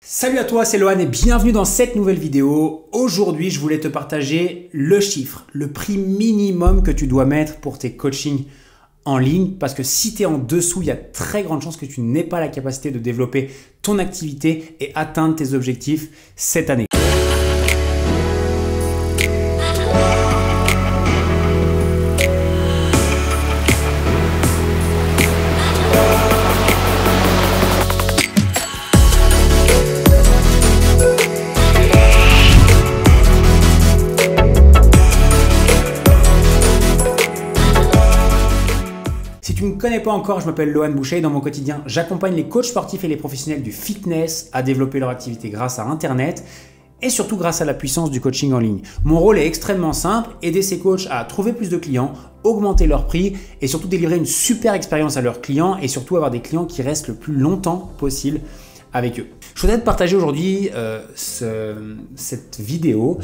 Salut à toi, c'est Lohan et bienvenue dans cette nouvelle vidéo. Aujourd'hui, je voulais te partager le chiffre, le prix minimum que tu dois mettre pour tes coachings en ligne. Parce que si tu es en dessous, il y a très grande chance que tu n'aies pas la capacité de développer ton activité et atteindre tes objectifs cette année. Si tu ne me connais pas encore, je m'appelle Lohan Boucher et dans mon quotidien, j'accompagne les coachs sportifs et les professionnels du fitness à développer leur activité grâce à Internet et surtout grâce à la puissance du coaching en ligne. Mon rôle est extrêmement simple, aider ces coachs à trouver plus de clients, augmenter leur prix et surtout délivrer une super expérience à leurs clients et surtout avoir des clients qui restent le plus longtemps possible avec eux. Je voudrais te partager aujourd'hui cette vidéo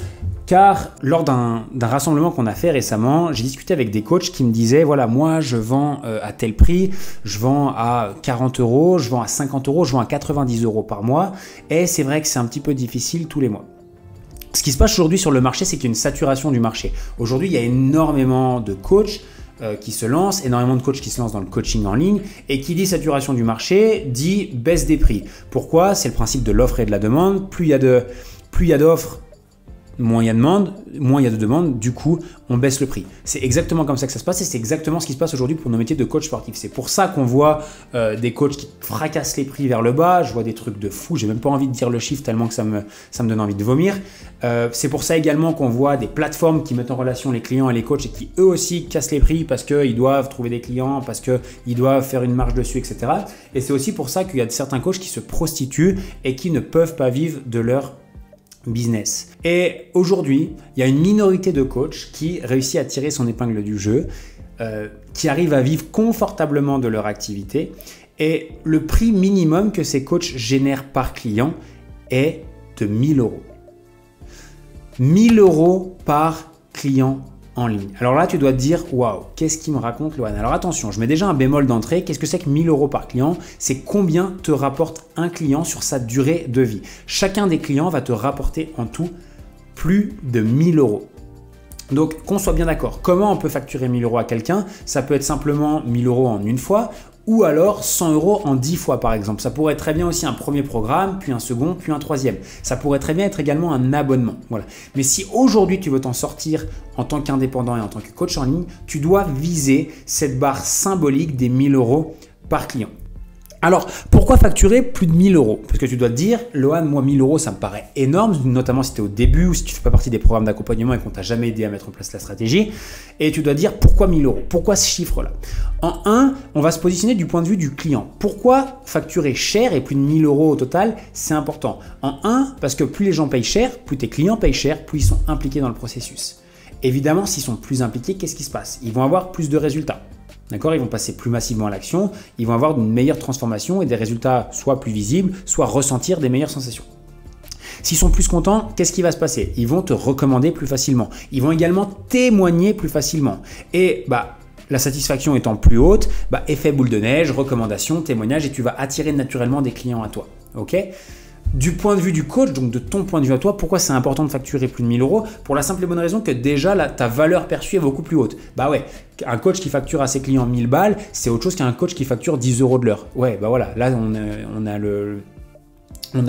car lors d'un rassemblement qu'on a fait récemment, j'ai discuté avec des coachs qui me disaient voilà, moi je vends à tel prix, je vends à 40 €, je vends à 50 €, je vends à 90 € par mois et c'est vrai que c'est un petit peu difficile tous les mois. Ce qui se passe aujourd'hui sur le marché, c'est qu'il y a une saturation du marché. Aujourd'hui, il y a énormément de coachs qui se lancent, énormément de coachs qui se lancent dans le coaching en ligne et qui dit saturation du marché, dit baisse des prix. Pourquoi? C'est le principe de l'offre et de la demande. Plus il y a d'offres, moins il y a de demandes, du coup, on baisse le prix. C'est exactement comme ça que ça se passe et c'est exactement ce qui se passe aujourd'hui pour nos métiers de coach sportif. C'est pour ça qu'on voit des coachs qui fracassent les prix vers le bas. Je vois des trucs de fou, j'ai même pas envie de dire le chiffre tellement que ça me donne envie de vomir. C'est pour ça également qu'on voit des plateformes qui mettent en relation les clients et les coachs et qui eux aussi cassent les prix parce qu'ils doivent trouver des clients, parce qu'ils doivent faire une marge dessus, etc. Et c'est aussi pour ça qu'il y a certains coachs qui se prostituent et qui ne peuvent pas vivre de leur business. Et aujourd'hui, il y a une minorité de coachs qui réussit à tirer son épingle du jeu, qui arrivent à vivre confortablement de leur activité. Et le prix minimum que ces coachs génèrent par client est de 1 000 €. 1 000 € par client en ligne. Alors là, tu dois te dire, waouh, qu'est-ce qu'il me raconte Lohan? Alors attention, je mets déjà un bémol d'entrée. Qu'est-ce que c'est que 1 000 € par client? C'est combien te rapporte un client sur sa durée de vie. Chacun des clients va te rapporter en tout plus de 1 000 €. Donc, qu'on soit bien d'accord, comment on peut facturer 1 000 € à quelqu'un? Ça peut être simplement 1 000 € en une fois ou alors 100 € en 10 fois par exemple. Ça pourrait très bien aussi un premier programme, puis un second, puis un troisième. Ça pourrait très bien être également un abonnement. Voilà. Mais si aujourd'hui tu veux t'en sortir en tant qu'indépendant et en tant que coach en ligne, tu dois viser cette barre symbolique des 1 000 € par client. Alors, pourquoi facturer plus de 1 000 €? Parce que tu dois te dire, Lohan, moi 1 000 €, ça me paraît énorme, notamment si tu es au début ou si tu ne fais pas partie des programmes d'accompagnement et qu'on t'a jamais aidé à mettre en place la stratégie. Et tu dois te dire, pourquoi 1 000 €? Pourquoi ce chiffre-là? En un, on va se positionner du point de vue du client. Pourquoi facturer cher et plus de 1 000 € au total? C'est important. En un, parce que plus les gens payent cher, plus tes clients payent cher, plus ils sont impliqués dans le processus. Évidemment, s'ils sont plus impliqués, qu'est-ce qui se passe? Ils vont avoir plus de résultats. D'accord, ils vont passer plus massivement à l'action, ils vont avoir une meilleure transformation et des résultats soit plus visibles, soit ressentir des meilleures sensations. S'ils sont plus contents, qu'est-ce qui va se passer? Ils vont te recommander plus facilement. Ils vont également témoigner plus facilement. Et la satisfaction étant plus haute, effet boule de neige, recommandation, témoignage et tu vas attirer naturellement des clients à toi. Ok? Du point de vue du coach, donc de ton point de vue à toi, pourquoi c'est important de facturer plus de 1 000 €? Pour la simple et bonne raison que déjà ta valeur perçue est beaucoup plus haute. Bah ouais, un coach qui facture à ses clients 1000 balles, c'est autre chose qu'un coach qui facture 10 € de l'heure. Ouais, bah voilà, là on a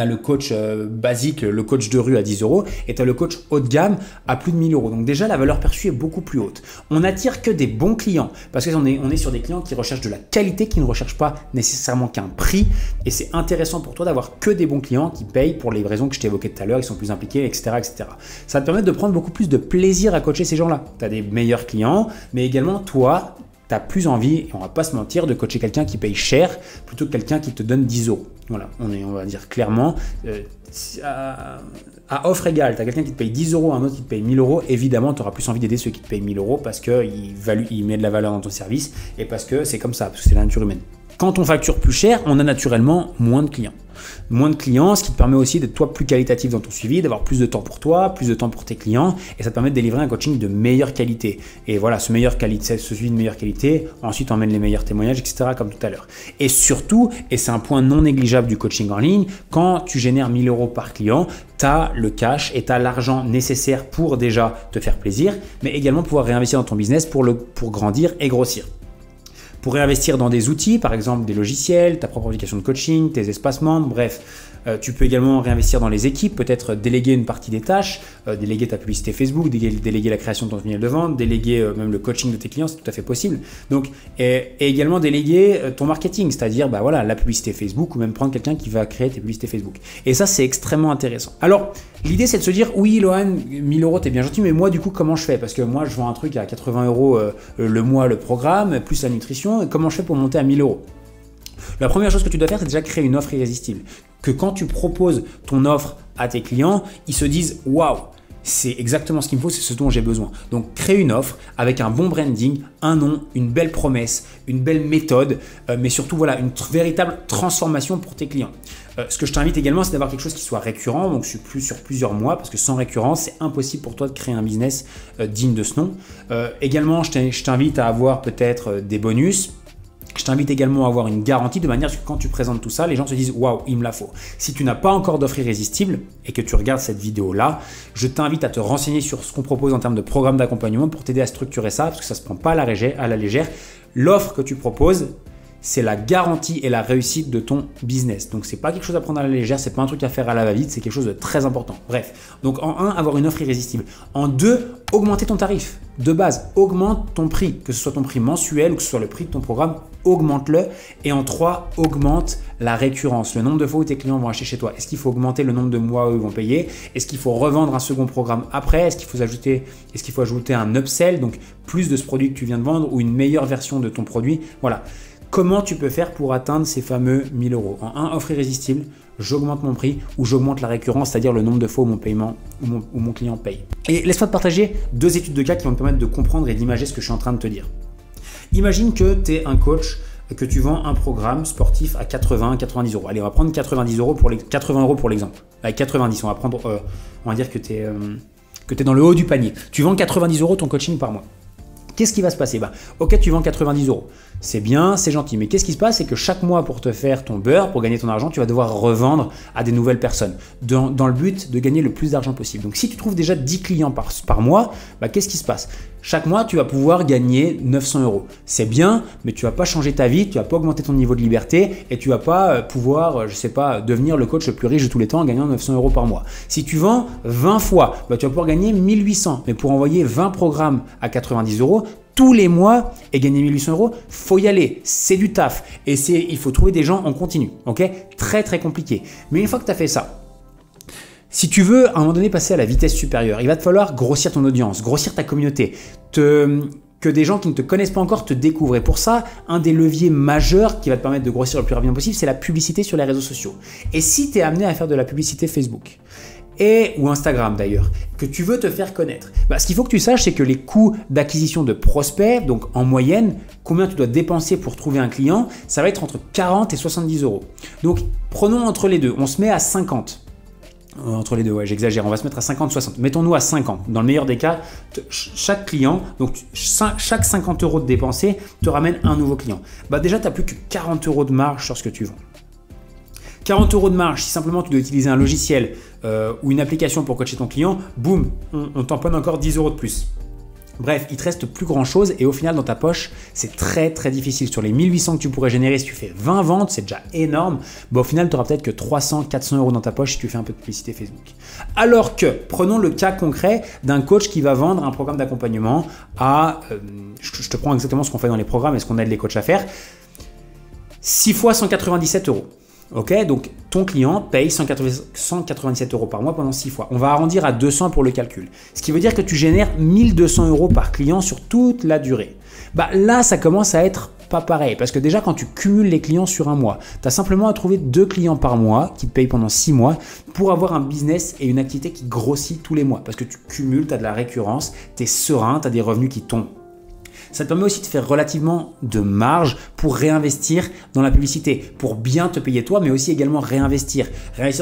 le coach basique, le coach de rue à 10 € et tu as le coach haut de gamme à plus de 1 000 €. Donc déjà, la valeur perçue est beaucoup plus haute. On n'attire que des bons clients parce qu'on est sur des clients qui recherchent de la qualité, qui ne recherchent pas nécessairement qu'un prix. Et c'est intéressant pour toi d'avoir que des bons clients qui payent pour les raisons que je t'ai évoquées tout à l'heure, ils sont plus impliqués, etc., etc. Ça va te permettre de prendre beaucoup plus de plaisir à coacher ces gens-là. Tu as des meilleurs clients, mais également toi, tu as plus envie, et on va pas se mentir, de coacher quelqu'un qui paye cher plutôt que quelqu'un qui te donne 10 €. Voilà, on va dire clairement, à offre égale, tu as quelqu'un qui te paye 10 €, un autre qui te paye 1 000 €, évidemment, tu auras plus envie d'aider ceux qui te payent 1 000 € parce qu'il met de la valeur dans ton service et parce que c'est comme ça, parce que c'est la nature humaine. Quand on facture plus cher, on a naturellement moins de clients. Moins de clients, ce qui te permet aussi d'être toi plus qualitatif dans ton suivi, d'avoir plus de temps pour toi, plus de temps pour tes clients, et ça te permet de délivrer un coaching de meilleure qualité. Et voilà, ce suivi de meilleure qualité, ensuite emmène les meilleurs témoignages, etc. comme tout à l'heure. Et surtout, et c'est un point non négligeable du coaching en ligne, quand tu génères 1 000 € par client, tu as le cash et tu as l'argent nécessaire pour déjà te faire plaisir, mais également pouvoir réinvestir dans ton business pour grandir et grossir. Pour réinvestir dans des outils, par exemple des logiciels, ta propre application de coaching, tes espaces membres, bref. Tu peux également réinvestir dans les équipes, peut-être déléguer une partie des tâches, déléguer ta publicité Facebook, déléguer la création de ton tunnel de vente, déléguer même le coaching de tes clients, c'est tout à fait possible. Donc, et également déléguer ton marketing, c'est-à-dire voilà, la publicité Facebook ou même prendre quelqu'un qui va créer tes publicités Facebook. Et ça, c'est extrêmement intéressant. Alors, l'idée, c'est de se dire, oui, Lohan, 1 000 €, t'es bien gentil, mais moi, du coup, comment je fais? Parce que moi, je vends un truc à 80 € le mois, le programme, plus la nutrition. Et comment je fais pour monter à 1 000 €? La première chose que tu dois faire, c'est déjà créer une offre irrésistible. Que quand tu proposes ton offre à tes clients, ils se disent « Waouh, c'est exactement ce qu'il me faut, c'est ce dont j'ai besoin ». Donc, crée une offre avec un bon branding, un nom, une belle promesse, une belle méthode, mais surtout voilà, une véritable transformation pour tes clients. Ce que je t'invite également, c'est d'avoir quelque chose qui soit récurrent, donc sur plusieurs mois, parce que sans récurrence, c'est impossible pour toi de créer un business digne de ce nom. Également, je t'invite à avoir peut-être des bonus. Je t'invite également à avoir une garantie de manière que quand tu présentes tout ça, les gens se disent « Waouh, il me la faut ». Si tu n'as pas encore d'offre irrésistible et que tu regardes cette vidéo-là, je t'invite à te renseigner sur ce qu'on propose en termes de programme d'accompagnement pour t'aider à structurer ça, parce que ça ne se prend pas à la légère. L'offre que tu proposes, c'est la garantie et la réussite de ton business. Donc, ce n'est pas quelque chose à prendre à la légère, ce n'est pas un truc à faire à la va-vite, c'est quelque chose de très important. Bref, donc en 1, avoir une offre irrésistible. En 2, augmenter ton tarif. De base, augmente ton prix, que ce soit ton prix mensuel ou que ce soit le prix de ton programme, augmente-le. Et en 3, augmente la récurrence, le nombre de fois où tes clients vont acheter chez toi. Est-ce qu'il faut augmenter le nombre de mois où ils vont payer? Est-ce qu'il faut revendre un second programme après? Est-ce qu'il faut ajouter un upsell, donc plus de ce produit que tu viens de vendre ou une meilleure version de ton produit? Voilà. Comment tu peux faire pour atteindre ces fameux 1 000 €? En 1, offre irrésistible, j'augmente mon prix ou j'augmente la récurrence, c'est-à-dire le nombre de fois où mon client paye. Et laisse-moi te partager 2 études de cas qui vont te permettre de comprendre et d'imager ce que je suis en train de te dire. Imagine que tu es un coach, que tu vends un programme sportif à 90 €. Allez, on va prendre 90 € pour 80 € pour l'exemple. Avec 90, on va dire que tu es dans le haut du panier. Tu vends 90 € ton coaching par mois. Qu'est-ce qui va se passer? Ok, tu vends 90 €. C'est bien, c'est gentil. Mais qu'est-ce qui se passe? C'est que chaque mois, pour te faire ton beurre, pour gagner ton argent, tu vas devoir revendre à des nouvelles personnes dans le but de gagner le plus d'argent possible. Donc, si tu trouves déjà 10 clients par mois, qu'est-ce qui se passe? Chaque mois, tu vas pouvoir gagner 900 €. C'est bien, mais tu ne vas pas changer ta vie, tu ne vas pas augmenter ton niveau de liberté et tu ne vas pas pouvoir, devenir le coach le plus riche de tous les temps en gagnant 900 € par mois. Si tu vends 20 fois, tu vas pouvoir gagner 1800. Mais pour envoyer 20 programmes à 90 € tous les mois et gagner 1800 €, faut y aller. C'est du taf et il faut trouver des gens en continu. Ok? Très très compliqué. Mais une fois que tu as fait ça, si tu veux à un moment donné passer à la vitesse supérieure, il va te falloir grossir ton audience, grossir ta communauté, que des gens qui ne te connaissent pas encore te découvrent. Et pour ça, un des leviers majeurs qui va te permettre de grossir le plus rapidement possible, c'est la publicité sur les réseaux sociaux. Et si tu es amené à faire de la publicité Facebook, ou Instagram d'ailleurs, que tu veux te faire connaître, ce qu'il faut que tu saches, c'est que les coûts d'acquisition de prospects, donc en moyenne, combien tu dois dépenser pour trouver un client, ça va être entre 40 et 70 €. Donc prenons entre les deux, on se met à 50. Entre les deux, ouais, j'exagère, on va se mettre à 50-60. Mettons-nous à 50. Dans le meilleur des cas, chaque client, donc chaque 50 € de dépensés te ramène un nouveau client. Déjà, tu n'as plus que 40 € de marge sur ce que tu vends. 40 € de marge, si simplement tu dois utiliser un logiciel ou une application pour coacher ton client, boum, on tamponne encore 10 € de plus. Bref, il te reste plus grand chose et au final dans ta poche, c'est très très difficile. Sur les 1800 que tu pourrais générer si tu fais 20 ventes, c'est déjà énorme. Au final, tu n'auras peut-être que 300-400 € dans ta poche si tu fais un peu de publicité Facebook. Alors que, prenons le cas concret d'un coach qui va vendre un programme d'accompagnement à, je te prends exactement ce qu'on fait dans les programmes et ce qu'on aide les coachs à faire, 6 fois 197 €. Ok, donc ton client paye 197 € par mois pendant 6 fois. On va arrondir à 200 pour le calcul. Ce qui veut dire que tu génères 1200 € par client sur toute la durée. Là, ça commence à être pas pareil. Parce que déjà, quand tu cumules les clients sur un mois, tu as simplement à trouver 2 clients par mois qui te payent pendant 6 mois pour avoir un business et une activité qui grossit tous les mois. Parce que tu cumules, tu as de la récurrence, tu es serein, tu as des revenus qui tombent. Ça te permet aussi de faire relativement de marge pour réinvestir dans la publicité, pour bien te payer toi, mais aussi également réinvestir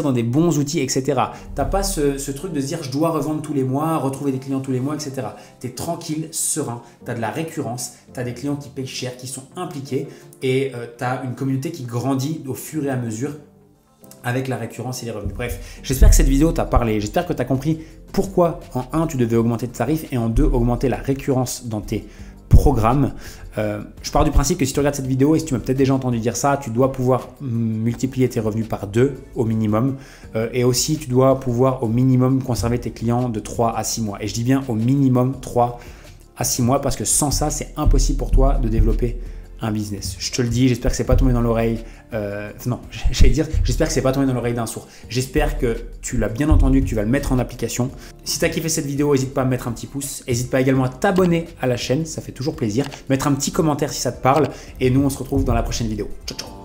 dans des bons outils, etc. Tu n'as pas ce truc de se dire je dois revendre tous les mois, retrouver des clients tous les mois, etc. Tu es tranquille, serein, tu as de la récurrence, tu as des clients qui payent cher, qui sont impliqués et tu as une communauté qui grandit au fur et à mesure avec la récurrence et les revenus. Bref, j'espère que cette vidéo t'a parlé, j'espère que tu as compris pourquoi en 1 tu devais augmenter tes tarifs et en 2 augmenter la récurrence dans tes programmes. Je pars du principe que si tu regardes cette vidéo et si tu m'as peut-être déjà entendu dire ça, tu dois pouvoir multiplier tes revenus par 2 au minimum et aussi tu dois pouvoir au minimum conserver tes clients de 3 à 6 mois. Et je dis bien au minimum 3 à 6 mois parce que sans ça, c'est impossible pour toi de développer un business. Je te le dis, j'espère que c'est pas tombé dans l'oreille. Non, j'espère que c'est pas tombé dans l'oreille d'un sourd. J'espère que tu l'as bien entendu, que tu vas le mettre en application. Si tu as kiffé cette vidéo, n'hésite pas à mettre un petit pouce. N'hésite pas également à t'abonner à la chaîne, ça fait toujours plaisir. Mettre un petit commentaire si ça te parle. Et nous, on se retrouve dans la prochaine vidéo. Ciao, ciao.